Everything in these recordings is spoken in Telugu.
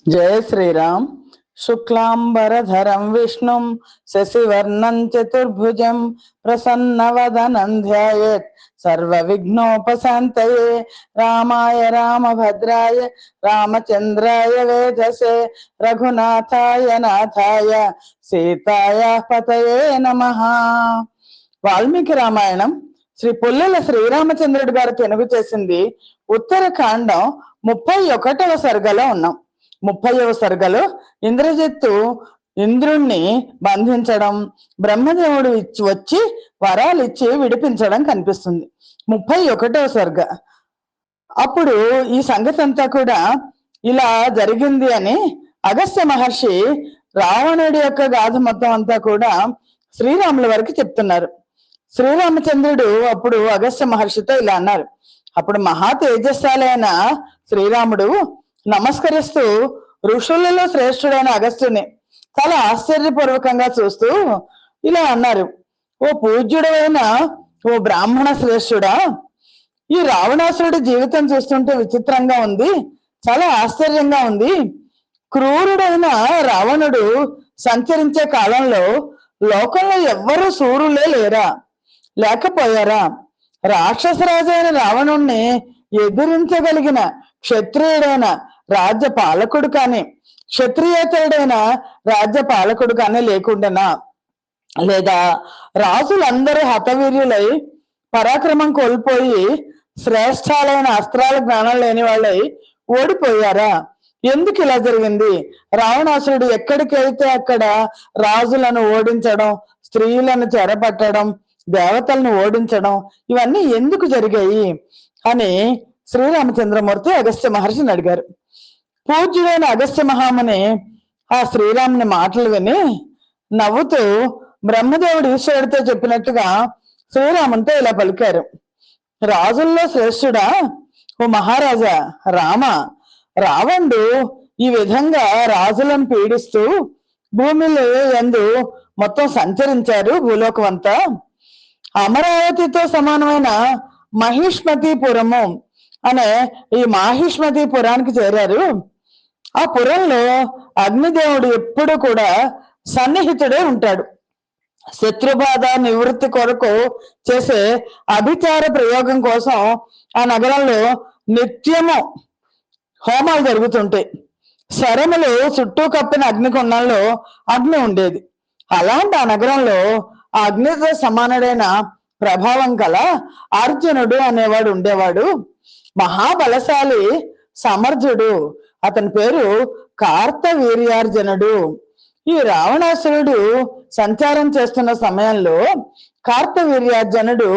जय श्रीराम। शुक्लांबरधरं विष्णुं शशिवर्णं चतुर्भुजं प्रसन्नवदनं ध्यायेत् सर्वविघ्नोपशान्तये। रामाय रामभद्राय रामचन्द्राय वेधसे रघुनाथाय नाथाय सीतायाः पतये नमः। వాల్మీకి రామాయణం శ్రీ పుల్లెల శ్రీరామచంద్రుడి గారు తెలుగు చేసింది ఉత్తరకాండం 31వ సర్గలో ఉన్నాం. 30వ సర్గలో ఇంద్రజిత్తు ఇంద్రుణ్ణి బంధించడం, బ్రహ్మదేవుడు వచ్చి వరాలు ఇచ్చి విడిపించడం కనిపిస్తుంది. 31వ సర్గ. అప్పుడు ఈ సంగతి అంతా కూడా ఇలా జరిగింది అని అగస్త్య మహర్షి రావణుడి యొక్క గాథ మొత్తం అంతా కూడా శ్రీరాముల వారికి చెప్తున్నారు. శ్రీరామచంద్రుడు అప్పుడు అగస్త్య మహర్షితో ఇలా అన్నారు. అప్పుడు మహా తేజస్సాలైన శ్రీరాముడు నమస్కరిస్తూ ఋషులలో శ్రేష్ఠుడైన అగస్త్యుని చాలా ఆశ్చర్యపూర్వకంగా చూస్తూ ఇలా అన్నారు. ఓ పూజ్యుడైన ఓ బ్రాహ్మణ శ్రేష్ఠుడా, ఈ రావణాసురుడి జీవితం చూస్తుంటే విచిత్రంగా ఉంది, చాలా ఆశ్చర్యంగా ఉంది. క్రూరుడైన రావణుడు సంచరించే కాలంలో లోకంలో ఎవ్వరూ సూరులే లేకపోయారా? రాక్షసరాజైన రావణుణ్ణి ఎదిరించగలిగిన క్షత్రియుడైన రాజ్య పాలకుడు కానీ, క్షత్రియేతరుడైన రాజ్య పాలకుడు కానీ లేకుండానా? లేదా రాజులందరూ హతవీర్యులై పరాక్రమం కోల్పోయి శ్రేష్టాలైన అస్త్రాల జ్ఞానం లేని వాళ్ళై ఓడిపోయారా? ఎందుకు ఇలా జరిగింది? రావణాసురుడు ఎక్కడికి వెళ్తే అక్కడ రాజులను ఓడించడం, స్త్రీలను చెరపట్టడం, దేవతలను ఓడించడం, ఇవన్నీ ఎందుకు జరిగాయి అని శ్రీరామచంద్రమూర్తి అగస్త్య మహర్షిని అడిగారు. పూజ్యుడైన అగస్త్య మహాముని ఆ శ్రీరాముని మాటలు విని నవ్వుతూ బ్రహ్మదేవుడు ఈశ్వరుడితో చెప్పినట్టుగా శ్రీరామునితో ఇలా పలికారు. రాజుల్లో శ్రేష్ఠుడా, ఓ మహారాజా రామ, రావణుడు ఈ విధంగా రాజులను పీడిస్తూ భూమిలో యందు మొత్తం సంచరించారు. భూలోకం అంతా అమరావతితో సమానమైన మహిష్మతిపురము అనే ఈ మాహిష్మతిపురానికి చేరారు. ఆ పురంలో అగ్నిదేవుడు ఎప్పుడు కూడా సన్నిహితుడే ఉంటాడు. శత్రుబాధ నివృత్తి కొరకు చేసే అభిచార ప్రయోగం కోసం ఆ నగరంలో నిత్యము హోమాలు జరుగుతుంటాయి. శరములు చుట్టూ కప్పిన అగ్నికుండంలో అగ్ని ఉండేది. అలాంటి ఆ నగరంలో ఆ అగ్నితో సమానుడైన ప్రభావం గల అర్జునుడు అనేవాడు ఉండేవాడు. మహాబలశాలి, సమర్థుడు. అతని పేరు కార్తవీర్యార్జునుడు. ఈ రావణాసురుడు సంచారం చేస్తున్న సమయంలో కార్తవీర్యార్జునుడు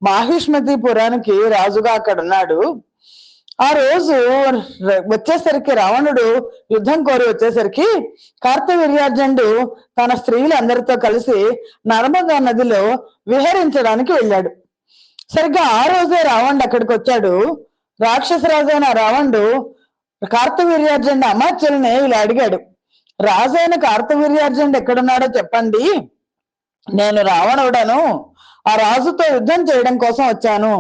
మాహిష్మతిపురానికి రాజుగా అక్కడ ఉన్నాడు. ఆ రోజు వచ్చేసరికి రావణుడు యుద్ధం కోరి వచ్చేసరికి కార్తవీర్యార్జునుడు తన స్త్రీలందరితో కలిసి నర్మదా నదిలో విహరించడానికి వెళ్ళాడు. సరిగ్గా ఆ రోజే రావణుడు అక్కడికి వచ్చాడు. రాక్షసరాజైన రావణుడు కార్తవీర్యార్జునుడి అమాత్యుల్ని ఇలా అడిగాడు. రాజైన కార్తవీర్యార్జునుడు ఎక్కడున్నాడో చెప్పండి, నేను రావణుడను, ఆ రాజుతో యుద్ధం చేయడం కోసం వచ్చాను,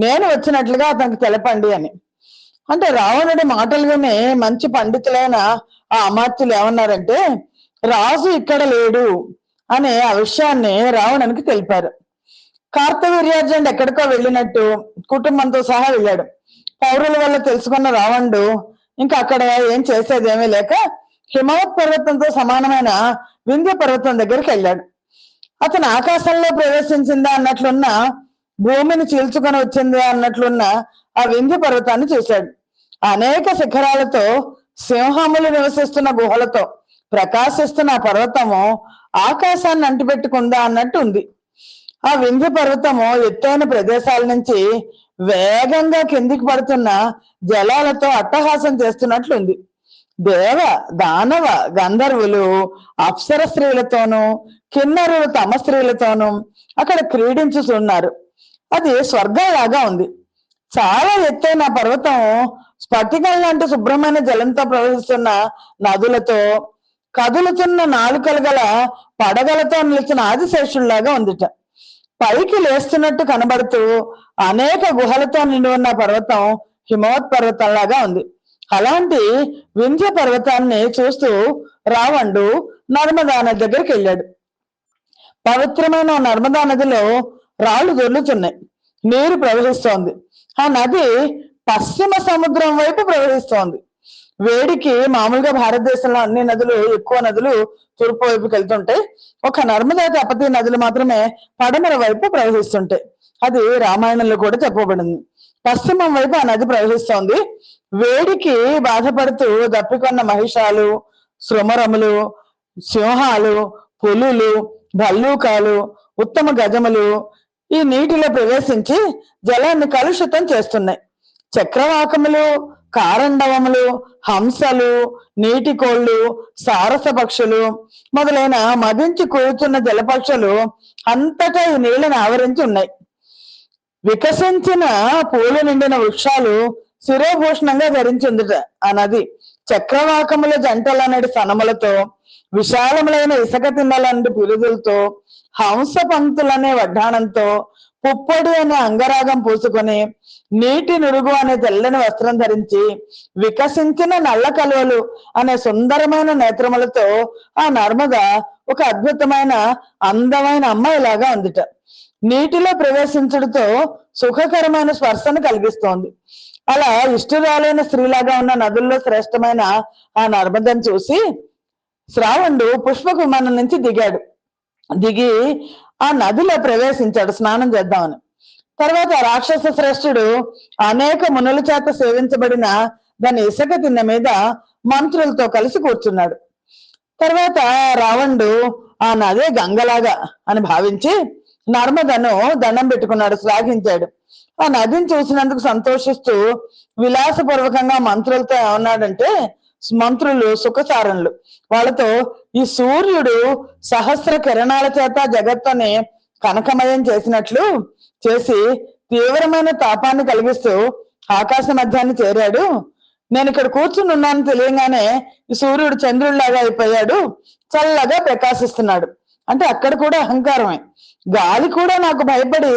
నేను వచ్చినట్లుగా అతనికి తెలపండి అని. అంటే రావణుడి మాటలు విని మంచి పండితులైన ఆ అమాత్యులు ఏమన్నారంటే, రాజు ఇక్కడ లేడు అనే ఆ విషయాన్ని రావణునికి తెలిపారు. కార్తవీర్యార్జునుడు ఎక్కడికో వెళ్ళినట్టు కుటుంబంతో సహా వెళ్ళాడు. పౌరుల వల్ల తెలుసుకున్న రావణుడు ఇంకా అక్కడ ఏం చేసేదేమీ లేక హిమవత్ పర్వతంతో సమానమైన వింధ్య పర్వతం దగ్గరికి వెళ్ళాడు. అతను ఆకాశంలో ప్రవేశించిందా అన్నట్లున్న, భూమిని చీల్చుకొని వచ్చిందా అన్నట్లున్న ఆ వింధ్య పర్వతాన్ని చూశాడు. అనేక శిఖరాలతో, సింహములు నివసిస్తున్న గుహలతో ప్రకాశిస్తున్న ఆ పర్వతము ఆకాశాన్ని అంటిపెట్టుకుందా అన్నట్టు ఉంది. ఆ వింధ్య పర్వతము ఎత్తైన ప్రదేశాల నుంచి వేగంగా కిందికి పడుతున్న జలాలతో అట్టహాసం చేస్తున్నట్లుంది. దేవ, దానవ, గంధర్వులు అప్సర స్త్రీలతోనూ కిన్నరులు తమ స్త్రీలతోనూ అక్కడ క్రీడించుతున్నారు. అది స్వర్గంలాగా ఉంది. చాలా ఎత్తైన పర్వతం స్ఫటికం లాంటి శుభ్రమైన జలంతో ప్రవహిస్తున్న నదులతో, కదులుతున్న నాలుకలు గల పడగలతో నిలిచిన ఆదిశేషుల్లాగా ఉందిట. పైకి లేస్తున్నట్టు కనబడుతూ అనేక గుహలతో నిండి ఉన్న పర్వతం హిమవత్ పర్వతంలాగా ఉంది. అలాంటి వింధ్య పర్వతాన్ని చూస్తూ రావణుడు నర్మదా నది దగ్గరికి వెళ్ళాడు. పవిత్రమైన నర్మదా నదిలో రాళ్లు దొర్లుతున్నాయి, నీరు ప్రవహిస్తోంది. ఆ నది పశ్చిమ సముద్రం వైపు ప్రవహిస్తోంది. వేడికి మామూలుగా భారతదేశంలో అన్ని నదులు, ఎక్కువ నదులు తూర్పు వైపుకి వెళ్తుంటాయి. ఒక నర్మదా తపతి నదులు మాత్రమే పడమర వైపు ప్రవహిస్తుంటాయి. అది రామాయణంలో కూడా చెప్పబడింది. పశ్చిమం వైపు ఆ నది ప్రవహిస్తోంది. వేడికి బాధపడుతూ దప్పికొన్న మహిషాలు, శృమరములు, సింహాలు, పులులు, భల్లూకాలు, ఉత్తమ గజములు ఈ నీటిలో ప్రవేశించి జలాన్ని కలుషితం చేస్తున్నాయి. చక్రవాకములు, కారండవములు, హంసలు, నీటి కోళ్లు, సారస పక్షులు మొదలైన మదించి కూర్చున్న జలపక్షులు అంతటా ఈ నీళ్లను ఆవరించి ఉన్నాయి. వికసించిన పూలు నిండిన వృక్షాలు శిరోభూషణంగా ధరించిందిట ఆ నది. చక్రవాకముల జంటలనడి సనములతో, విశాలములైన ఇసుక తిన్నలంటి పిరుదులతో, హంస పంక్తులనే వడ్డాణంతో, పుప్పొడి అనే అంగరాగం పూసుకొని, నీటి నురుగు అనే తెల్లని వస్త్రం ధరించి, వికసించిన నల్ల కలువలు అనే సుందరమైన నేత్రములతో ఆ నర్మద ఒక అద్భుతమైన అందమైన అమ్మాయిలాగా ఉందిట. నీటిలో ప్రవేశించడంతో సుఖకరమైన స్పర్శను కలిగిస్తోంది. అలా ఇష్టరాలైన స్త్రీలాగా ఉన్న నదుల్లో శ్రేష్టమైన ఆ నర్మదను చూసి శ్రావణుడు పుష్పక విమానం నుంచి దిగి ఆ నదిలో ప్రవేశించాడు స్నానం చేద్దామని. తర్వాత రాక్షస శ్రేష్ఠుడు అనేక మునుల చేత సేవించబడిన దాని ఇసుక తిన్న మీద మంత్రులతో కలిసి కూర్చున్నాడు. తర్వాత రావణుడు ఆ నదే గంగలాగా అని భావించి నర్మదను దండం పెట్టుకున్నాడు, శ్లాఘించాడు. ఆ నదిని చూసినందుకు సంతోషిస్తూ విలాసపూర్వకంగా మంత్రులతో ఏమన్నాడంటే, మంత్రులు సుఖసారణులు, వాళ్ళతో ఈ సూర్యుడు సహస్ర కిరణాల చేత జగత్తుని కనకమయం చేసినట్లు చేసి తీవ్రమైన తాపాన్ని కలిగిస్తూ ఆకాశ మధ్యాన్ని చేరాడు. నేను ఇక్కడ కూర్చుని ఉన్నాను తెలియగానే ఈ సూర్యుడు చంద్రుడిలాగా అయిపోయాడు, చల్లగా ప్రకాశిస్తున్నాడు. అంటే అక్కడ కూడా అహంకారమే. గాలి కూడా నాకు భయపడి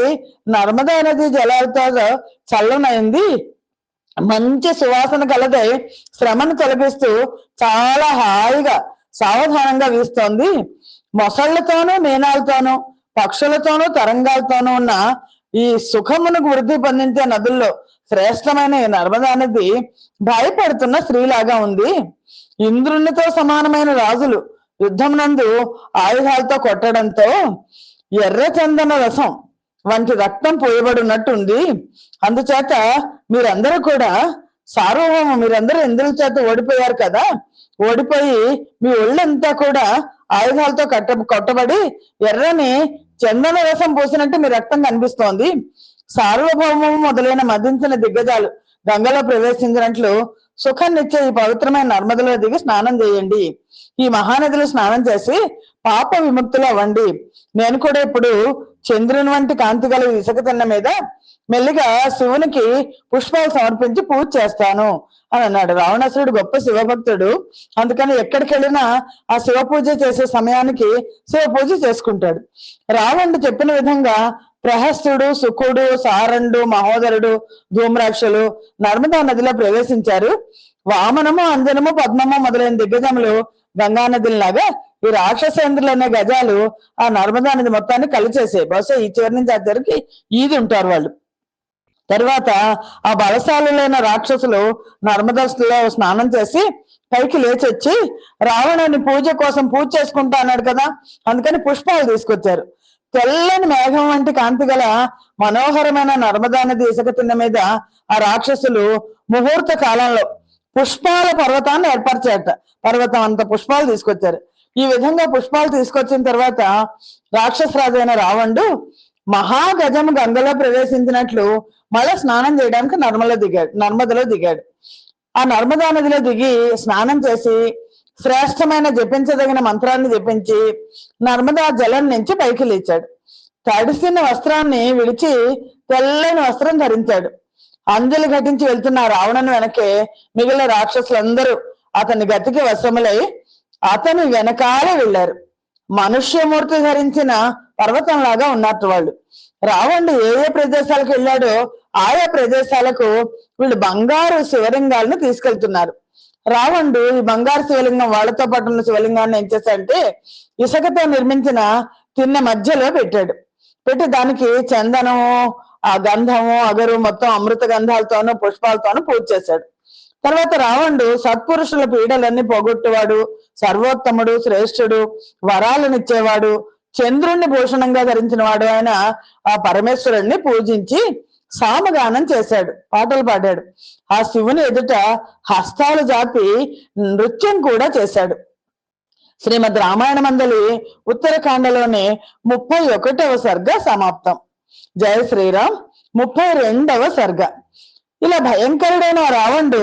నర్మదా నది జలాలతో చల్లనైంది, మంచి సువాసన కలదై శ్రమను తొలగిస్తూ చాలా హాయిగా సావధానంగా వీస్తోంది. మొసళ్లతోనూ, మీనాలతోనూ, పక్షులతోనూ, తరంగాలతోనూ ఉన్న ఈ సుఖమును వృద్ధి పొందించే నదుల్లో శ్రేష్టమైన ఈ నర్మదా నది భయపడుతున్న స్త్రీలాగా ఉంది. ఇంద్రునితో సమానమైన రాజులు యుద్ధం నందు ఆయుధాలతో కొట్టడంతో ఎర్ర చందన రసం వంటి రక్తం పోయబడినట్టుంది. అందుచేత మీరందరూ కూడా సార్వభౌమ, మీరందరూ ఇంద్రుల చేత ఓడిపోయారు కదా, ఓడిపోయి మీ ఒళ్ళంతా కూడా ఆయుధాలతో కొట్టబడి ఎర్రని చందన రసం పోసినట్టు మీ రక్తం కనిపిస్తోంది. సార్వభౌమము మొదలైన మదించిన దిగ్గజాలు గంగలో ప్రవేశించినట్లు సుఖాన్నిచ్చే ఈ పవిత్రమైన నర్మదలో దిగి స్నానం చేయండి. ఈ మహానదిలో స్నానం చేసి పాప విముక్తులు అవ్వండి. నేను కూడా ఇప్పుడు చంద్రుని వంటి కాంతి గల ఇసుక తిన్న మీద మెల్లిగా శివునికి పుష్పాలు సమర్పించి పూజ చేస్తాను అని అన్నాడు. రావణాసురుడు గొప్ప శివభక్తుడు, అందుకని ఎక్కడికి వెళ్ళినా ఆ శివ పూజ చేసే సమయానికి శివ పూజ చేసుకుంటాడు. రావణుడు చెప్పిన విధంగా ప్రహస్తుడు, సుకుడు, సారండు, మహోదరుడు, ధూమ్రాక్షలు నర్మదా నదిలో ప్రవేశించారు. వామనము, అంజనము, పద్మము మొదలైన దిగ్గజములు గంగా నదిలాగా ఈ రాక్షసేంద్రులు అనే గజాలు ఆ నర్మదా నది మొత్తాన్ని కలిచేసాయి. బహుశా ఈ చివరి నుంచి ఆ చివరికి ఈది ఉంటారు వాళ్ళు. తర్వాత ఆ బలశాలులైన రాక్షసులు నర్మదలో స్నానం చేసి పైకి లేచి వచ్చి రావణుని పూజ కోసం పూజ చేసుకుంటా అన్నాడు కదా, అందుకని పుష్పాలు తీసుకొచ్చారు. తెల్లని మేఘం వంటి కాంతి గల మనోహరమైన నర్మదా నది ఇసుక తిన్న మీద ఆ రాక్షసులు ముహూర్త కాలంలో పుష్పాల పర్వతాన్ని ఏర్పరిచారట. పర్వతం అంత పుష్పాలు తీసుకొచ్చారు. ఈ విధంగా పుష్పాలు తీసుకొచ్చిన తర్వాత రాక్షసరాజు అయిన రావణుడు మహాగజము గంగలో ప్రవేశించినట్లు మళ్ళా స్నానం చేయడానికి నర్మదలో దిగాడు. ఆ నర్మదా నదిలో దిగి స్నానం చేసి శ్రేష్టమైన జపించదగిన మంత్రాన్ని జపించి నర్మదా జలం నుంచి పైకి లేచాడు. తడిసిన వస్త్రాన్ని విడిచి తెల్లని వస్త్రం ధరించాడు. అంజలి ఘటించి వెళ్తున్న రావణుని వెనకే మిగిలిన రాక్షసులందరూ అతని గతికి వశములై అతని వెనకాలే వెళ్ళారు. మనుష్యమూర్తి ధరించిన పర్వతంలాగా ఉన్నట్టు వాళ్ళు. రావణుడు ఏ ఏ ప్రదేశాలకు వెళ్ళాడో ఆయా ప్రదేశాలకు వీళ్ళు బంగారు శివలింగాలను తీసుకెళ్తున్నారు. రావణుడు ఈ బంగారు శివలింగం వాళ్ళతో పాటు ఉన్న శివలింగాన్ని ఏం చేశాడంటే ఇసుకతో నిర్మించిన తిన్నె మధ్యలో పెట్టాడు. పెట్టి దానికి చందనము, ఆ గంధము, అగరు మొత్తం అమృత గంధాలతోనూ పుష్పాలతోనూ పూజ చేశాడు. తర్వాత రావణుడు సత్పురుషుల పీడలన్నీ పోగొట్టేవాడు, సర్వోత్తముడు, శ్రేష్ఠుడు, వరాలనిచ్చేవాడు, చంద్రుణ్ణి భూషణంగా ధరించిన వాడు ఆయన ఆ పరమేశ్వరుణ్ణి పూజించి సామగానం చేశాడు, పాటలు పాడాడు. ఆ శివుని ఎదుట హస్తాలు జాపి నృత్యం కూడా చేశాడు. శ్రీమద్ రామాయణ మందలి ఉత్తరకాండలోని 31వ సర్గ సమాప్తం. జయ శ్రీరామ్. 32వ సర్గ. ఇలా భయంకరుడైన రావణుడు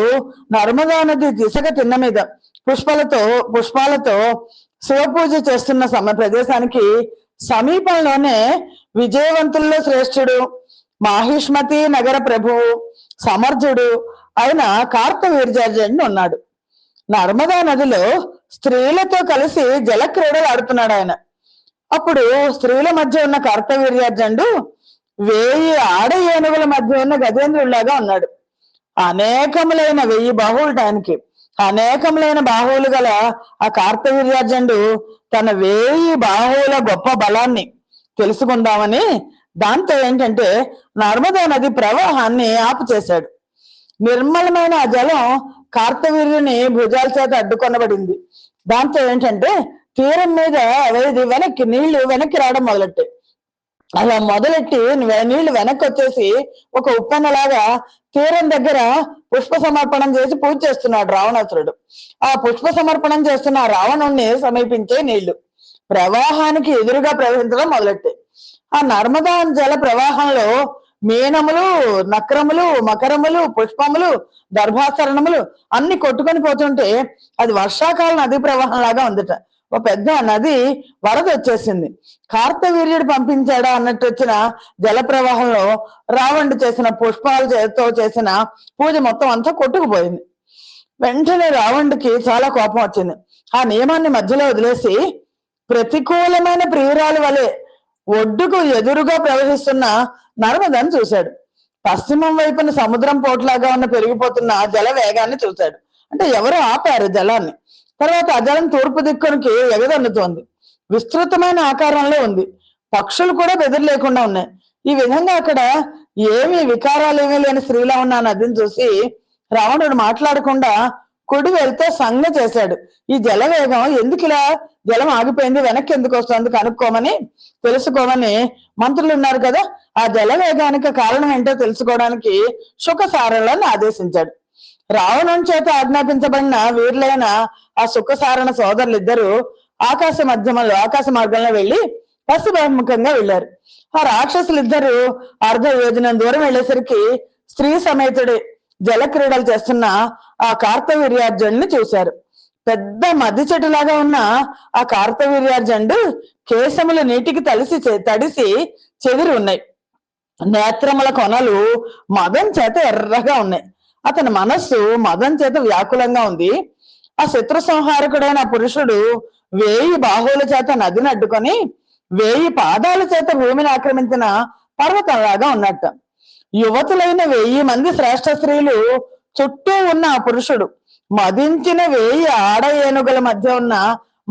నర్మదా నది ఇసుక తిన్న మీద పుష్పాలతో శివపూజ చేస్తున్న ప్రదేశానికి సమీపంలోనే విజయవంతుల్లో శ్రేష్ఠుడు, మాహిష్మతి నగర ప్రభువు, సమర్థుడు అయిన కార్తవీర్యార్జునుడు ఉన్నాడు. నర్మదా నదిలో స్త్రీలతో కలిసి జల క్రీడలు ఆడుతున్నాడు ఆయన. అప్పుడు స్త్రీల మధ్య ఉన్న కార్తవీర్యార్జునుడు 1000 ఆడ ఏనుగుల మధ్య ఉన్న గజేంద్రుడిలాగా ఉన్నాడు. అనేకములైన 1000 బాహువులు ఆయనకి. అనేకములైన బాహువులు గల ఆ కార్తవీర్యార్జునుడు తన 1000 బాహువుల గొప్ప బలాన్ని తెలుసుకుందామని దాంతో ఏంటంటే నర్మదా నది ప్రవాహాన్ని ఆపు చేశాడు. నిర్మలమైన ఆ జలం కార్తవీర్యుని భుజాల చేత అడ్డుకొనబడింది. దాంతో ఏంటంటే తీరం మీద నీళ్లు వెనక్కి రావడం మొదలెట్టాయి. అలా మొదలెట్టి నీళ్లు వెనక్కి వచ్చేసి ఒక ఉప్పెన్నలాగా తీరం దగ్గర పుష్ప సమర్పణం చేసి పూజ చేస్తున్నాడు రావణాసురుడు. ఆ పుష్ప సమర్పణం చేస్తున్న రావణుణ్ణి సమీపించే నీళ్లు ప్రవాహానికి ఎదురుగా ప్రవహించడం మొదలెట్టాయి. ఆ నర్మదా జల ప్రవాహంలో మీనములు, నక్రములు, మకరములు, పుష్పములు, దర్భాచరణములు అన్ని కొట్టుకొని పోతుంటే అది వర్షాకాల నదీ ప్రవాహం లాగా ఉందట. ఒక పెద్ద నది వరద వచ్చేసింది. కార్తవీర్యుడు పంపించాడా అన్నట్టు వచ్చిన జల ప్రవాహంలో రావణుడు చేసిన పుష్పాలతో చేసిన పూజ మొత్తం అంతా కొట్టుకుపోయింది. వెంటనే రావణుడికి చాలా కోపం వచ్చింది. ఆ నియమాన్ని మధ్యలో వదిలేసి ప్రతికూలమైన ప్రియురాలు వలె ఒడ్డుకు ఎదురుగా ప్రవహిస్తున్న నర్మదాన్ని చూశాడు. పశ్చిమం వైపున సముద్రం పోట్లాగా ఉన్న పెరిగిపోతున్న జల వేగాన్ని చూశాడు. అంటే ఎవరో ఆపారు జలాన్ని. తర్వాత ఆ జలం తూర్పు దిక్కునికి ఎగదన్నుతోంది. విస్తృతమైన ఆకారంలో ఉంది. పక్షులు కూడా బెదిరి లేకుండా ఉన్నాయి. ఈ విధంగా అక్కడ ఏమీ వికారాలు ఏమీ లేని స్త్రీలా ఉన్న నదిని చూసి రావణుడు మాట్లాడకుండా కుడి వెళ్తే సంజ్ఞ చేశాడు. ఈ జలవేగం ఎందుకు ఇలా జలం ఆగిపోయింది, వెనక్కి ఎందుకు వస్తుంది కనుక్కోమని తెలుసుకోమని మంత్రులు ఉన్నారు కదా, ఆ జలవేగానికి కారణం ఏంటో తెలుసుకోవడానికి శుకసారణలను ఆదేశించాడు. రావణుని చేత ఆజ్ఞాపించబడిన వీరులైన ఆ శుకసారణ సోదరులిద్దరూ ఆకాశ మార్గంలో వెళ్లి పశ్చిమాభిముఖంగా వెళ్లారు. ఆ రాక్షసులిద్దరూ అర్ధ యోజనం దూరం వెళ్లేసరికి స్త్రీ సమేతుడి జల క్రీడలు చేస్తున్న ఆ కార్తవీర్యార్జునుడిని చూశారు. పెద్ద మద్ది చెట్టులాగా ఉన్న ఆ కార్తవీర్యార్జునుడు కేశములు నీటికి తడిసి చెదిరి ఉన్నాయి. నేత్రముల కొనలు మదం చేత ఎర్రగా ఉన్నాయి. అతని మనస్సు మదం చేత వ్యాకులంగా ఉంది. ఆ శత్రు సంహారకుడైన పురుషుడు 1000 బాహువుల చేత నదిని అడ్డుకొని 1000 పాదాల చేత భూమిని ఆక్రమించిన పర్వతంలాగా ఉన్నట్ట. యువతులైన 1000 మంది శ్రేష్ఠ స్త్రీలు చుట్టూ ఉన్న ఆ పురుషుడు మదించిన 1000 ఆడ ఏనుగుల మధ్య ఉన్న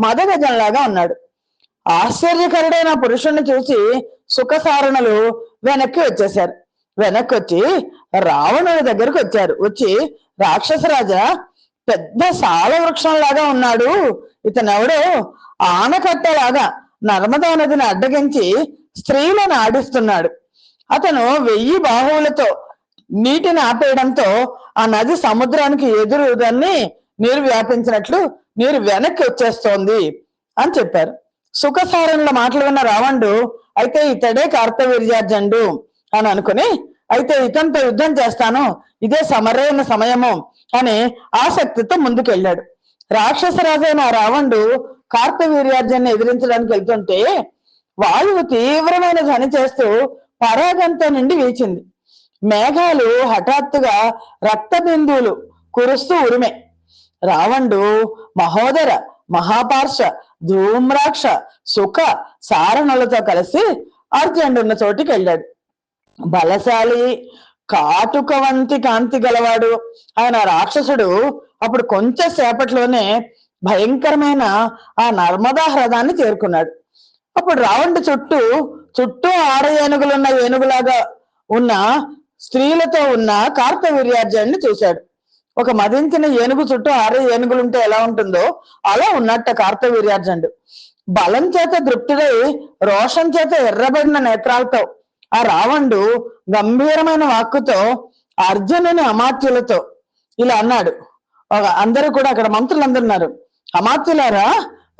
మదగజంలాగా ఉన్నాడు. ఆశ్చర్యకరుడైన పురుషుణ్ణి చూసి సుఖసారణలు వెనక్కి వచ్చేశారు. వెనక్కి వచ్చి రావణుడి దగ్గరకు వచ్చి రాక్షసరాజా, పెద్ద సాల వృక్షంలాగా ఉన్నాడు ఇతనెవడో ఆనకట్టలాగా నర్మదా నదిని అడ్డగించి స్త్రీలను ఆడిస్తున్నాడు. అతను 1000 బాహువులతో నీటిని ఆపేయడంతో ఆ నది సముద్రానికి ఎదురుదని నీరు వ్యాపించినట్లు నీరు వెనక్కి వచ్చేస్తోంది అని చెప్పారు. సుఖసారణుల మాటలు విన్న రావణుడు అయితే ఇతడే కార్తవీర్యార్జునుడు అని అనుకుని అయితే ఇతనితో యుద్ధం చేస్తాను, ఇదే సమరైన సమయము అని ఆసక్తితో ముందుకెళ్ళాడు. రాక్షసరాజైన రావణుడు కార్తవీర్యార్జునుని ఎదిరించడానికి వెళ్తుంటే వాయువు తీవ్రమైన ధ్వని చేస్తూ పరాగంతో నిండి వీచింది. మేఘాలు హఠాత్తుగా రక్త బిందువులు కురుస్తూ ఉరిమే. రావణుడు మహోదర, మహాపార్ష, ధూమ్రాక్ష, సుఖ సారణలతో కలిసి అర్జునుడు ఉన్న చోటికి వెళ్ళాడు. బలశాలి, కాటుక వంటి కాంతి గలవాడు ఆయన రాక్షసుడు అప్పుడు కొంచెం సేపట్లోనే భయంకరమైన ఆ నర్మదా హ్రదాన్ని చేరుకున్నాడు. అప్పుడు రావణుడి చుట్టూ ఆడ ఏనుగులున్న ఏనుగులాగా ఉన్న స్త్రీలతో ఉన్న కార్తవీర్యార్జునుడిని చూశాడు. ఒక మదించిన ఏనుగు చుట్టూ 6 ఏనుగులుంటే ఎలా ఉంటుందో అలా ఉన్నట్ట కార్తవీర్యార్జునుడు. బలం చేత తృప్తుడై రోషం చేత ఎర్రబడిన నేత్రాలతో ఆ రావణుడు గంభీరమైన వాక్కుతో అర్జునుని అమాత్యులతో ఇలా అన్నాడు. అందరూ కూడా అక్కడ మంత్రులందరూ ఉన్నారు. అమాత్యులారా,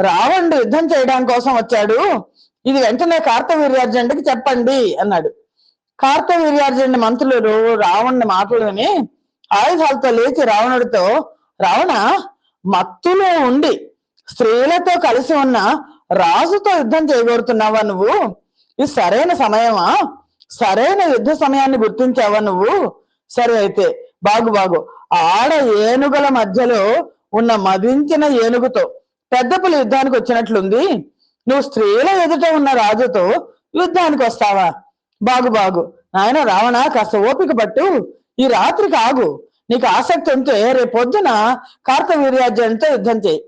రావణుడు యుద్ధం చేయడం కోసం వచ్చాడు, ఇది వెంటనే కార్తవీర్యార్జునుడికి చెప్పండి అన్నాడు. కార్తవీర్యార్జునుడి మంత్రులు రావణుడి మాటలు విని ఆయుధాలతో లేచి రావణుడితో, రావణ, మత్తులో ఉండి స్త్రీలతో కలిసి ఉన్న రాజుతో యుద్ధం చేయగోరుతున్నావా నువ్వు? ఇది సరైన సమయమా? సరైన యుద్ధ సమయాన్ని గుర్తించావా నువ్వు? సరే అయితే బాగు ఆడ ఏనుగుల మధ్యలో ఉన్న మదించిన ఏనుగుతో పెద్ద పులి యుద్ధానికి వచ్చినట్లుంది. నువ్వు స్త్రీల ఎదుట ఉన్న రాజుతో యుద్ధానికి వస్తావా? బాగు నాయన రావణ, కాస్త ఓపిక పట్టు, ఈ రాత్రికి ఆగు. నీకు ఆసక్తి ఉంటే రేపొద్దున కార్తవీర్యార్జునుడితో యుద్ధం చేయి.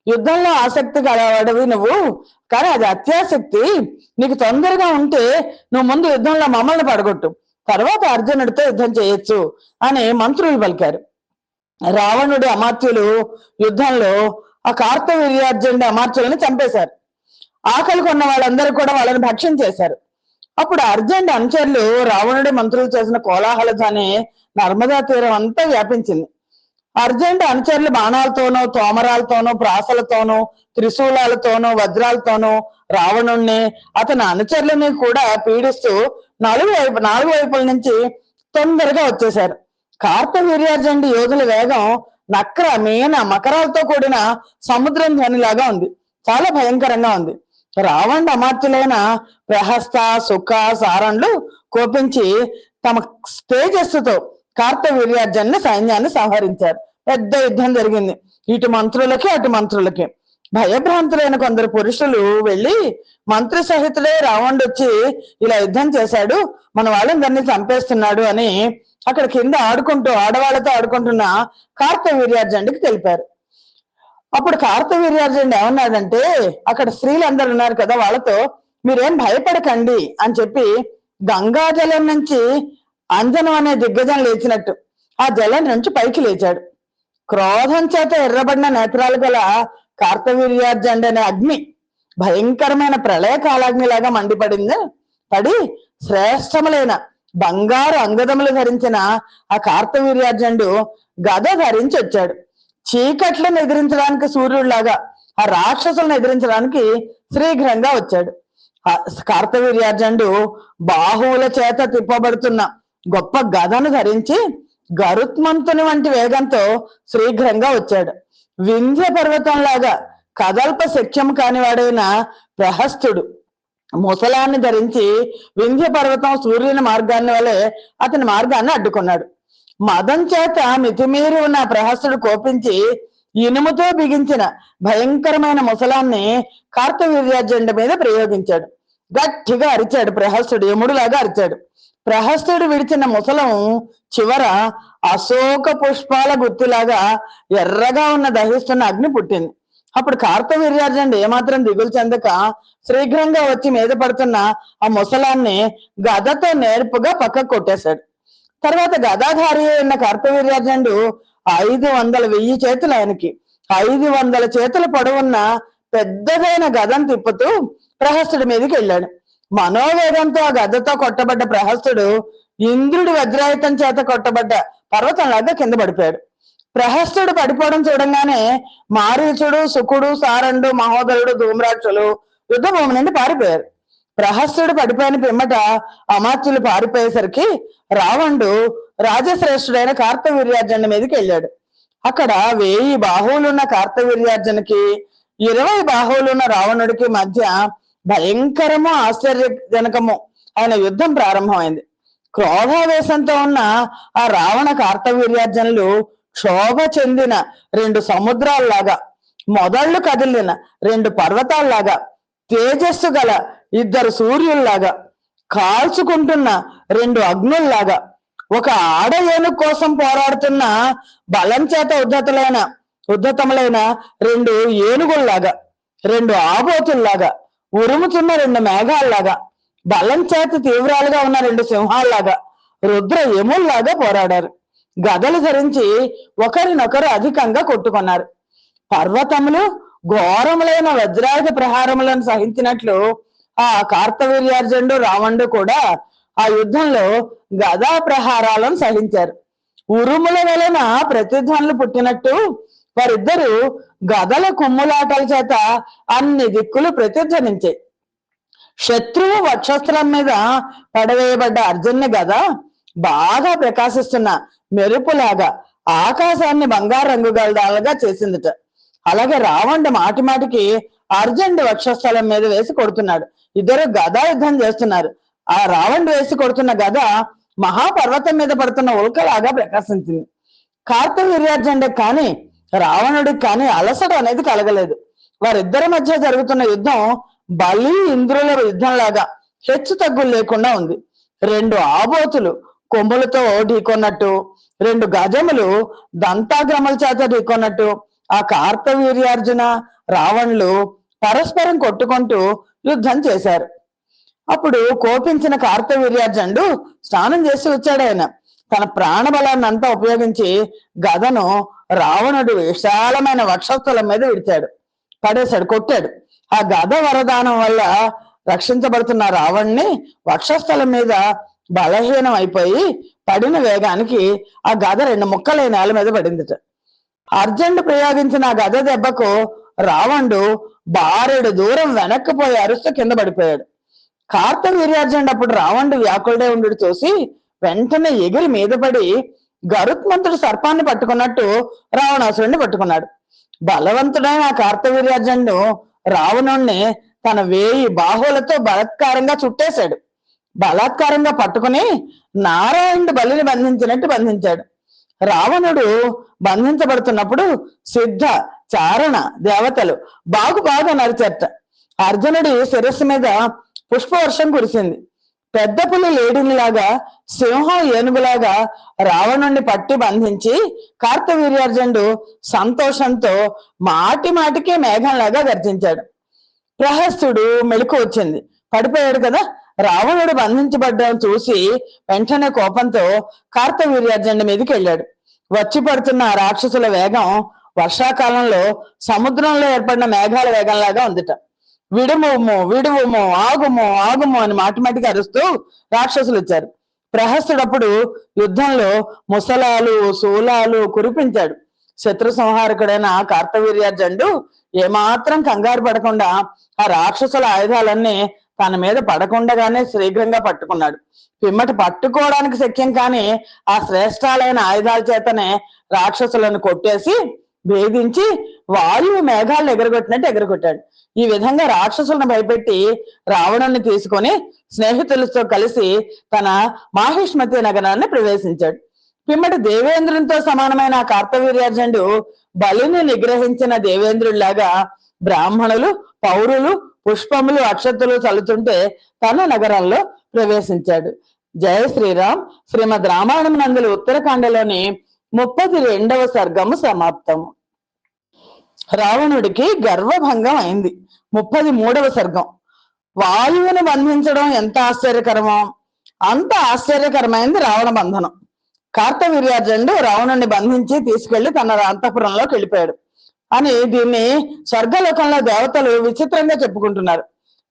యుద్ధంలో ఆసక్తి కలవాడవి నువ్వు, కానీ అది అత్యాసక్తి. నీకు తొందరగా ఉంటే నువ్వు ముందు యుద్ధంలో మమ్మల్ని పడగొట్టు, తర్వాత అర్జునుడితో యుద్ధం చేయొచ్చు అని మంత్రులు పలికారు. రావణుడి అమాత్యులు యుద్ధంలో ఆ కార్తవీర్యార్జునుడి అమాత్యులను చంపేశారు. ఆకలి కొన్న వాళ్ళందరూ కూడా వాళ్ళని భక్ష్యం చేశారు. అప్పుడు అర్జునుడి అనుచరులు రావణుడి మంత్రులు చేసిన కోలాహల ధ్వని నర్మదా తీరం అంతా వ్యాపించింది. అర్జునుడి అనుచరులు బాణాలతోనూ, తోమరాలతోనూ, ప్రాసలతోనూ, త్రిశూలాలతోనూ, వజ్రాలతోనూ రావణుణ్ణి అతని అనుచరులని కూడా పీడిస్తూ నాలుగు వైపుల నుంచి తొందరగా వచ్చేశారు. కార్తవీర్యార్జునుడి యోధుల వేగం నక్ర, మీన, మకరాలతో కూడిన సముద్రం ధ్వనిలాగా ఉంది. చాలా భయంకరంగా ఉంది. రావణుడి అమాత్యులైన ప్రహస్త, సుఖ, సారణులు కోపించి తమ తేజస్సుతో కార్తవీర్యార్జునుడి సైన్యాన్ని సంహరించారు. పెద్ద యుద్ధం జరిగింది. ఇటు మంత్రులకి అటు మంత్రులకి. భయభ్రాంతులైన కొందరు పురుషులు వెళ్ళి, మంత్రి సహితుడే రావణుడు వచ్చి ఇలా యుద్ధం చేశాడు, మన వాళ్ళందరినీ చంపేస్తున్నాడు అని అక్కడ కింద ఆడవాళ్లతో ఆడుకుంటున్న కార్తవీర్యార్జునుడికి తెలిపారు. అప్పుడు కార్తవీర్యార్జునుడు ఏమన్నాడంటే, అక్కడ స్త్రీలందరూ ఉన్నారు కదా, వాళ్ళతో మీరేం భయపడకండి అని చెప్పి గంగాజలం నుంచి అంజనం అనే దిగ్గజం లేచినట్టు ఆ జలం నుంచి పైకి లేచాడు. క్రోధం చేత ఎర్రబడిన నేత్రాలు గల కార్తవీర్యార్జునుడు అనే అగ్ని భయంకరమైన ప్రళయ కాలాగ్నిలాగా పడి శ్రేష్టములైన బంగారు అంగదములు ధరించిన ఆ కార్తవీర్యార్జునుడు గద ధరించి వచ్చాడు. చీకట్లను ఎదిరించడానికి సూర్యుడిలాగా ఆ రాక్షసులను ఎదిరించడానికి శీఘ్రంగా వచ్చాడు. కార్తవీర్యార్జునుడు బాహువుల చేత తిప్పబడుతున్న గొప్ప గదను ధరించి గరుత్మంతుని వంటి వేగంతో శీఘ్రంగా వచ్చాడు. వింధ్య పర్వతంలాగా కదల్ప శక్యం కానివాడైన ప్రహస్తుడు ముసలాన్ని ధరించి వింధ్య పర్వతం సూర్యుని మార్గాన్ని వలె అతని మార్గాన్ని అడ్డుకున్నాడు. మదం చేత మితిమీరి ఉన్న ప్రహస్తుడు కోపించి ఇనుముతో బిగించిన భయంకరమైన ముసలాన్ని కార్తవీర్యార్జునుడి మీద ప్రయోగించాడు. గట్టిగా అరిచాడు ప్రహస్తుడు, యముడులాగా అరిచాడు. ప్రహస్తుడు విడిచిన ముసలం చివర అశోక పుష్పాల గుత్తిలాగా ఎర్రగా ఉన్న దహిస్తున్న అగ్ని పుట్టింది. అప్పుడు కార్తవీర్యార్జునుడు ఏమాత్రం దిగులు చెందక శీఘ్రంగా వచ్చి మీద పడుతున్న ఆ ముసలాన్ని గదతో నేర్పుగా పక్కకు కొట్టేశాడు. తర్వాత గదాధారి అయిన కార్తవీర్యార్జునుడు 500,000 చేతులు ఆయనకి 500 చేతుల పొడవున్న పెద్దదైన గదను తిప్పుతూ ప్రహస్తుడి మీదకి వెళ్ళాడు. మనోవేగంతో ఆ గదతో కొట్టబడ్డ ప్రహస్తుడు ఇంద్రుడి వజ్రాయుధం చేత కొట్టబడ్డ పర్వతంలాగా కింద పడిపోయాడు. ప్రహస్తుడు పడిపోవడం చూడంగానే మారీచుడు, శుకుడు, సారణుడు, మహోదరుడు, ధూమ్రాక్షులు యుద్ధభూమి నుండి పారిపోయారు. ప్రహస్తుడు పడిపోయిన పిమ్మట అమాత్యులు పారిపోయేసరికి రావణుడు రాజశ్రేష్ఠుడైన కార్తవీర్యార్జునుడి మీదకి వెళ్ళాడు. అక్కడ 1000 బాహువులున్న కార్తవీర్యార్జునికి 20 బాహువులున్న రావణుడికి మధ్య భయంకరము ఆశ్చర్యజనకము అయిన యుద్ధం ప్రారంభమైంది. క్రోధావేశంతో ఉన్న ఆ రావణ కార్తవీర్యార్జునులు క్షోభ చెందిన 2 సముద్రాల్లాగా, మొదళ్ళు కదిలిన 2 పర్వతాల్లాగా, తేజస్సు గల 2 సూర్యుల్లాగా, కాల్చుకుంటున్న 2 అగ్నుల్లాగా, ఒక ఆడ ఏనుగు కోసం పోరాడుతున్న బలం చేత ఉద్ధతములైన రెండు ఏనుగుల్లాగా, రెండు ఆబోతుల్లాగా, ఉరుముతున్న రెండు మేఘాల్లాగా, బలం చేత తీవ్రాలుగా ఉన్న రెండు సింహాల్లాగా, రుద్ర యముల్లాగా పోరాడారు. గదలు ధరించి ఒకరినొకరు అధికంగా కొట్టుకున్నారు. పర్వతములు ఘోరములైన వజ్రాయుధ ప్రహారములను సహించినట్లు ఆ కార్తవీర్యార్జునుడు రావణుడు కూడా ఆ యుద్ధంలో గదా ప్రహారాలను సహించారు. ఉరుముల వలన ప్రతిధ్వనులు పుట్టినట్టు వారిద్దరూ గదల కుమ్ములాటల చేత అన్ని దిక్కులు ప్రతిధ్వనించాయి. శత్రువు వక్షస్థలం మీద పడవేయబడ్డ అర్జున్ని గద బాగా ప్రకాశిస్తున్న మెరుపులాగా ఆకాశాన్ని బంగారు రంగు గలదాలుగా చేసిందిట. అలాగే రావణుడు మాటి మాటికి అర్జునుడి వక్షస్థలం మీద వేసి కొడుతున్నాడు. ఇద్దరు గదా యుద్ధం చేస్తున్నారు. ఆ రావణుడు వేసి కొడుతున్న గద మహాపర్వతం మీద పడుతున్న ఉల్కలాగా ప్రకాశించింది. కార్తవీర్యార్జునుడికి కానీ రావణుడికి కానీ అలసట అనేది కలగలేదు. వారిద్దరి మధ్య జరుగుతున్న యుద్ధం బలి ఇంద్రుల యుద్ధంలాగా హెచ్చు తగ్గులు లేకుండా ఉంది. రెండు ఆబోతులు కొమ్ములతో ఢీకొన్నట్టు, రెండు గజములు దంతాగ్రముల చేత ఢీకొన్నట్టు ఆ కార్తవీర్యార్జున రావణులు పరస్పరం కొట్టుకుంటూ యుద్ధం చేశారు. అప్పుడు కోపించిన కార్తవీర్యార్జునుడు స్నానం చేసి వచ్చాడు. ఆయన తన ప్రాణబలాన్ని అంతా ఉపయోగించి గదను రావణుడు విశాలమైన వక్షస్థలం మీద విడిచాడు, పడేశాడు, కొట్టాడు. ఆ గద వరదానం వల్ల రక్షించబడుతున్న రావణ్ణి వక్షస్థలం మీద బలహీనం అయిపోయి పడిన వేగానికి ఆ గద రెండు ముక్కలై నేల మీద పడిందిట. అర్జునుడు ప్రయోగించిన ఆ గద దెబ్బకు రావణుడు బారెడు దూరం వెనక్కిపోయి అరుస్తూ కింద పడిపోయాడు. కార్తవీర్యార్జునుడు అప్పుడు రావణుడు వ్యాకులుడే ఉండి చూసి వెంటనే ఎగిరి మీద పడి గరుత్మంతుడు సర్పాన్ని పట్టుకున్నట్టు రావణాసురుడిని పట్టుకున్నాడు. బలవంతుడైన ఆ కార్తవీర్యార్జునుడు రావణుణ్ణి తన 1000 బాహువులతో బలాత్కారంగా చుట్టేశాడు. బలాత్కారంగా పట్టుకుని నారాయణుడు బలిని బంధించినట్టు బంధించాడు. రావణుడు బంధించబడుతున్నప్పుడు సిద్ధ చారణ దేవతలు బాగా నరిచేట. అర్జునుడి శిరస్సు మీద పుష్పవర్షం కురిసింది. పెద్ద పులి లేడినిలాగా, సింహం ఏనుగులాగా రావణుణ్ణి పట్టి బంధించి కార్తవీర్యార్జునుడు సంతోషంతో మాటి మాటికే మేఘంలాగా గర్జించాడు. ప్రహస్తుడు మెలకు వచ్చింది, పడిపోయాడు కదా. రావణుడు బంధించబడ్డం చూసి వెంటనే కోపంతో కార్తవీర్యార్జునుడి మీదకి వెళ్ళాడు. వచ్చి పడుతున్న రాక్షసుల వేగం వర్షాకాలంలో సముద్రంలో ఏర్పడిన మేఘాల వేగంలాగా ఉందిట. విడుముము విడువుము ఆగుము అని మాటిమాటికి అరుస్తూ రాక్షసులు వచ్చారు. ప్రహస్తుడప్పుడు యుద్ధంలో ముసలాలు శూలాలు కురిపించాడు. శత్రు సంహారకుడైన కార్తవీర్యార్జునుడు ఏమాత్రం కంగారు పడకుండా ఆ రాక్షసుల ఆయుధాలన్నీ తన మీద పడకుండగానే శీఘ్రంగా పట్టుకున్నాడు. పిమ్మట పట్టుకోవడానికి శక్యం కాని ఆ శ్రేష్టాలైన ఆయుధాల చేతనే రాక్షసులను కొట్టేసి భేదించి వాయువు మేఘాలను ఎగరగొట్టినట్టు ఎగరగొట్టాడు. ఈ విధంగా రాక్షసులను భయపెట్టి రావణుని తీసుకొని స్నేహితులతో కలిసి తన మాహిష్మతి నగరాన్ని ప్రవేశించాడు. పిమ్మట దేవేంద్రునితో సమానమైన ఆ కార్తవీర్యార్జునుడు బలిని నిగ్రహించిన దేవేంద్రుడిలాగా బ్రాహ్మణులు, పౌరులు పుష్పములు అక్షతులు చల్లుతుంటే తన నగరంలో ప్రవేశించాడు. జయ శ్రీరామ్. శ్రీమద్ రామాయణం నందుల ఉత్తరకాండలోని 32వ సర్గము సమాప్తము. రావణుడికి గర్వభంగం అయింది. 33వ సర్గం. వాయువుని బంధించడం ఎంత ఆశ్చర్యకరమో అంత ఆశ్చర్యకరమైంది రావణ బంధనం. కార్తవీర్యార్జునుడు రావణుడిని బంధించి తీసుకెళ్లి తన అంతఃపురంలోకి వెళ్ళిపోయాడు అని దీన్ని స్వర్గలోకంలో దేవతలు విచిత్రంగా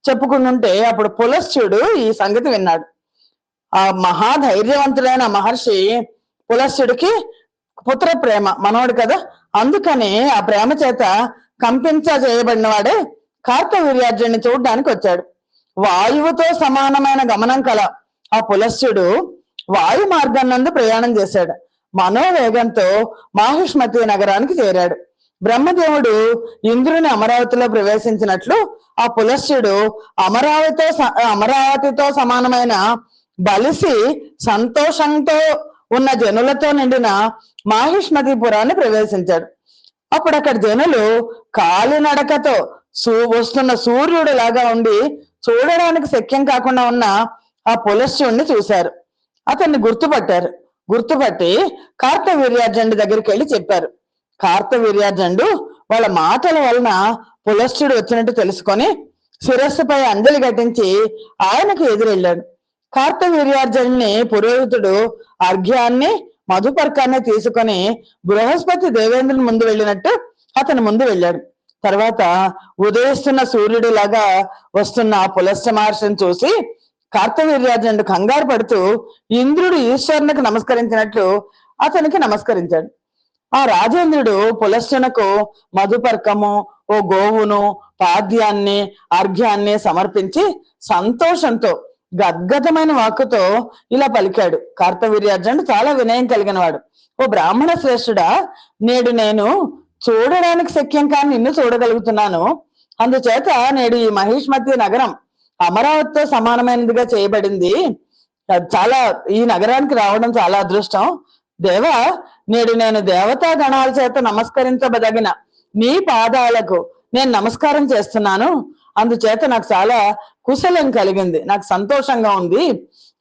చెప్పుకుంటుంటే అప్పుడు పులస్త్యుడు ఈ సంగతి విన్నాడు. ఆ మహాధైర్యవంతుడైన మహర్షి పులస్త్యుడికి పుత్ర ప్రేమ మనోడు కదా, అందుకని ఆ ప్రేమ చేత కంపించజేయబడిన వాడే కార్తవీర్యార్జునుడిని చూడడానికి వచ్చాడు. వాయువుతో సమానమైన గమనం కల ఆ పులస్త్యుడు వాయు మార్గం నందు ప్రయాణం చేశాడు. మనోవేగంతో మాహిష్మతి నగరానికి చేరాడు. బ్రహ్మదేవుడు ఇంద్రుని అమరావతిలో ప్రవేశించినట్లు ఆ పులస్త్యుడు అమరావతితో సమానమైన బలిసి సంతోషంతో ఉన్న జనులతో నిండిన మాహిష్మతిపురాన్ని ప్రవేశించాడు. అప్పుడు అక్కడ జనులు కాలినడకతో వస్తున్న సూర్యుడు లాగా ఉండి చూడడానికి శక్యం కాకుండా ఉన్న ఆ పులస్త్యుడిని చూశారు. అతన్ని గుర్తుపట్టి కార్తవీర్యార్జునుడి దగ్గరికి వెళ్ళి చెప్పారు. కార్తవీర్యార్జునుడు వాళ్ళ మాటల వలన పులస్త్యుడు వచ్చినట్టు తెలుసుకొని శిరస్సుపై అంజలి ఘటించి ఆయనకు ఎదురెళ్ళాడు. కార్తవీర్యార్జునుడిని పురోహితుడు అర్ఘ్యాన్ని మధుపర్కాన్ని తీసుకొని బృహస్పతి దేవేంద్రుని ముందు వెళ్ళినట్టు అతని ముందు వెళ్ళాడు. తర్వాత ఉదయిస్తున్న సూర్యుడి లాగా వస్తున్న పులస్త్య మహర్షిని చూసి కార్తవీర్యార్జునుడు కంగారు పడుతూ ఇంద్రుడు ఈశ్వరునికి నమస్కరించినట్లు అతనికి నమస్కరించాడు. ఆ రాజేంద్రుడు పులస్త్యునకు మధుపర్కము, ఓ గోవును, పాద్యాన్ని, అర్ఘ్యాన్ని సమర్పించి సంతోషంతో గద్గదమైన వాక్కుతో ఇలా పలికాడు. కార్తవీర్యార్జునుడు చాలా వినయం కలిగిన వాడు. ఓ బ్రాహ్మణ శ్రేష్ఠుడా, నేడు నేను చూడడానికి శక్యం కానీ నిన్ను చూడగలుగుతున్నాను. అందుచేత నేడు ఈ మహిష్మతి నగరం అమరావతితో సమానమైనదిగా చేయబడింది. చాలా ఈ నగరానికి రావడం చాలా అదృష్టం. దేవా, నేడు నేను దేవతా గణాల చేత నమస్కరించబదగిన నీ పాదాలకు నేను నమస్కారం చేస్తున్నాను. అందుచేత నాకు చాలా కుశలం కలిగింది, నాకు సంతోషంగా ఉంది.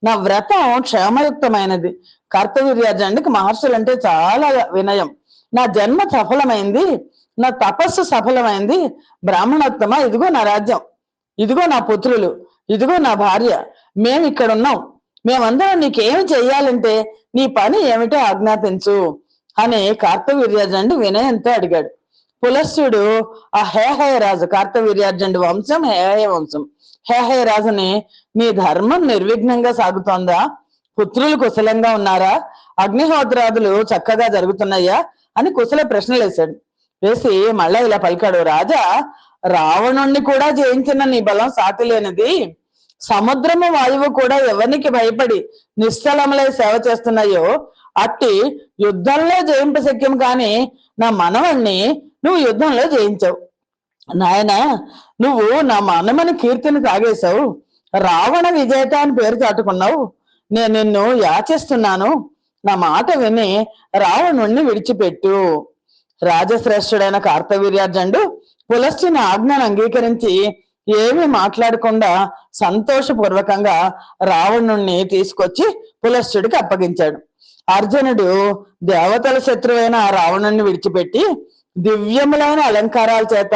నా వ్రతం క్షేమయుక్తమైనది. కార్తవీర్యార్జునుడికి మహర్షులంటే చాలా వినయం. నా జన్మ సఫలమైంది, నా తపస్సు సఫలమైంది. బ్రాహ్మణోత్తమ, ఇదిగో నా రాజ్యం, ఇదిగో నా పుత్రులు, ఇదిగో నా భార్య, మేము ఇక్కడ ఉన్నాం. మేమందరం నీకేమి చెయ్యాలంటే నీ పని ఏమిటో ఆజ్ఞాపించు అని కార్తవీర్యార్జునుడు వినయంతో అడిగాడు. పులస్త్యుడు ఆ హేహయ రాజు, కార్తవీర్యార్జునుడి వంశం హేహయ వంశం. హేహయ రాజుని, నీ ధర్మం నిర్విఘ్నంగా సాగుతోందా? పుత్రులు కుశలంగా ఉన్నారా? అగ్నిహోత్రాదులు చక్కగా జరుగుతున్నాయా అని కుశల ప్రశ్నలు వేసి మళ్ళా ఇలా పలికాడు. రాజా, రావణుణ్ణి కూడా జయించిన నీ బలం సాటి లేనిది. సముద్రము వాయువు కూడా ఎవరికి భయపడి నిశ్చలములై సేవ చేస్తున్నాయో అట్టి యుద్ధంలో జయింప శక్యం కాని నా మనవణ్ణి నువ్వు యుద్ధంలో జయించావు. నాయన, నువ్వు నా మనమని కీర్తిని తాగేశావు. రావణ విజేత అని పేరు చాటుకున్నావు. నేను నిన్ను యాచిస్తున్నాను, నా మాట విని రావణుణ్ణి విడిచిపెట్టు. రాజశ్రేష్ఠుడైన కార్తవీర్యార్జునుడు పులస్త్యుని ఆజ్ఞను అంగీకరించి ఏమీ మాట్లాడకుండా సంతోషపూర్వకంగా రావణుణ్ణి తీసుకొచ్చి పులస్త్యుడికి అప్పగించాడు. అర్జునుడు దేవతల శత్రువైన ఆ రావణుణ్ణి విడిచిపెట్టి దివ్యములైన అలంకారాల చేత,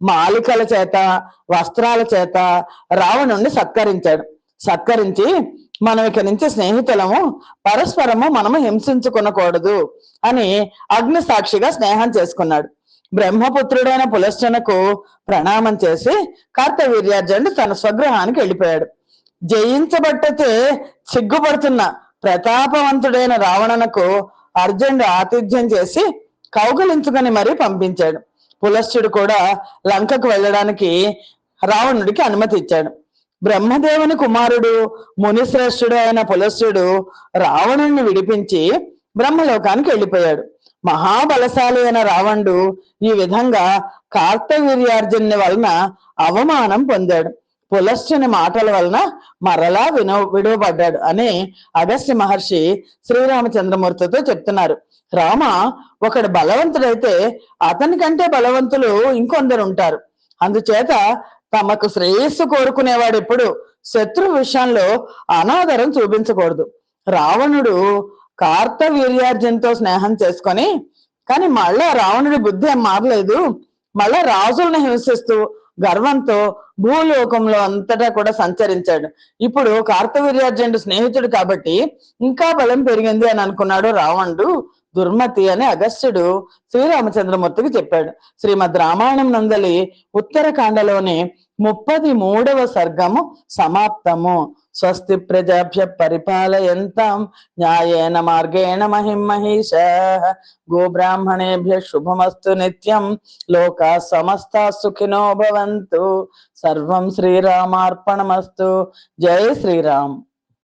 మాలికల చేత, వస్త్రాల చేత రావణుణ్ణి సత్కరించి మనం ఇక నుంచి స్నేహితులము, పరస్పరము మనము హింసించుకొనకూడదు అని అగ్ని సాక్షిగా స్నేహం చేసుకున్నాడు. బ్రహ్మపుత్రుడైన పులస్త్యునకు ప్రణామం చేసి కార్తవీర్యార్జునుడు తన స్వగృహానికి వెళ్ళిపోయాడు. జయించబట్టతే సిగ్గుపడుతున్న ప్రతాపవంతుడైన రావణునకు అర్జునుడు ఆతిథ్యం చేసి కౌగలించుకొని మరీ పంపించాడు. పులస్త్యుడు కూడా లంకకు వెళ్ళడానికి రావణుడికి అనుమతి ఇచ్చాడు. బ్రహ్మదేవుని కుమారుడు, మునిశ్రేష్ఠుడు అయిన పులస్త్యుడు రావణుణ్ణి విడిపించి బ్రహ్మలోకానికి వెళ్ళిపోయాడు. మహాబలశాలి అయిన రావణుడు ఈ విధంగా కార్తవీర్యార్జునుని వలన అవమానం పొందాడు. పులస్త్యుని మాటల వలన మరలా విడువబడ్డాడు అని అగస్త్య మహర్షి శ్రీరామచంద్రమూర్తితో చెప్తున్నారు. రామ, ఒకడు బలవంతుడైతే అతని కంటే బలవంతులు ఇంకొందరు ఉంటారు. అందుచేత తమకు శ్రేయస్సు కోరుకునేవాడు ఎప్పుడు శత్రు విషయంలో అనాదరం చూపించకూడదు. రావణుడు కార్తవీర్యార్జునుతో స్నేహం చేసుకొని, కానీ మళ్ళా రావణుడి బుద్ధి ఏం మారలేదు. మళ్ళా రాజులను హింసిస్తూ గర్వంతో భూలోకంలో అంతటా కూడా సంచరించాడు. ఇప్పుడు కార్తవీర్యార్జునుడు స్నేహితుడు కాబట్టి ఇంకా బలం పెరిగింది అని అనుకున్నాడు రావణుడు. దుర్మతి అని అగస్త్యుడు శ్రీరామచంద్రమూర్తికి చెప్పాడు. శ్రీమద్ రామాయణం నందలి ఉత్తరకాండలోని 33వ సర్గము సమాప్తము. స్వస్తి ప్రజాభ్య పరిపాలయంతాం న్యాయేన మార్గేణ మహిం మహిషాః గోబ్రాహ్మణేభ్య శుభమస్తు నిత్యం. లోకా సమస్తా సుఖినో భవంతు. సర్వం శ్రీరామార్పణమస్తు. జై శ్రీరామ్.